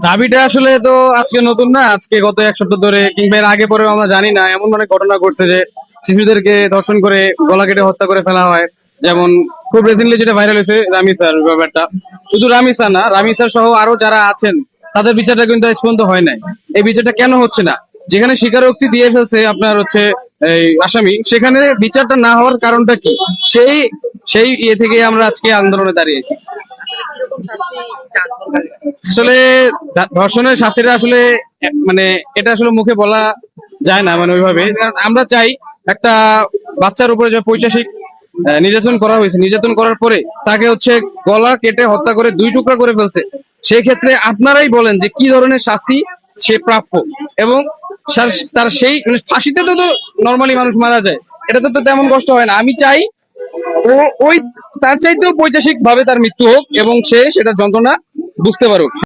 দাবিটা আসলে তো আজকে নতুন না, আজকে গত এক সপ্তাহ ধরে কিংবা এর আগে পরেও আমরা জানি না, এমন অনেক ঘটনা ঘটছে যে শিশুদেরকে ধর্ষণ করে গলা কেটে হত্যা করে ফেলা হয়। যেমন খুব রিসেন্টলি যেটা ভাইরাল হয়েছে রামিসার ব্যাপারটা, শুধু রামিসা না, রামিসার সহ আরো যারা আছেন তাদের বিচারটা কিন্তু আজ পর্যন্ত হয় নাই। এই বিচারটা কেন হচ্ছে না? যেখানে স্বীকারোক্তি দিয়ে ফেলছে আপনার হচ্ছে এই আসামি, সেখানে বিচারটা না হওয়ার কারণটা কি? সেই সেই ইয়ে থেকে আমরা আজকে আন্দোলনে দাঁড়িয়েছি। আসলে ধর্ষণের শাস্তিটা আসলে মানে এটা আসলে মুখে বলা যায় না, মানে ওইভাবে। কারণ আমরা চাই একটা বাচ্চার উপরে যে পৈশাসিক নির্যাতন করা হয়েছে, নির্যাতন করার পরে তাকে হচ্ছে গলা কেটে হত্যা করে দুই টুকরা করে ফেলছে, সেই ক্ষেত্রে আপনারাই বলেন যে কি ধরনের শাস্তি সে প্রাপ্য। এবং তার সেই মানে ফাঁসিতে তো নর্মালি মানুষ মারা যায়, এটাতে তো তেমন কষ্ট হয় না। আমি চাই ও ওই তার চাইতেও পৈশাসিক ভাবে তার মৃত্যু হোক এবং সে সেটা যন্ত্রণা বুঝতে পারুক।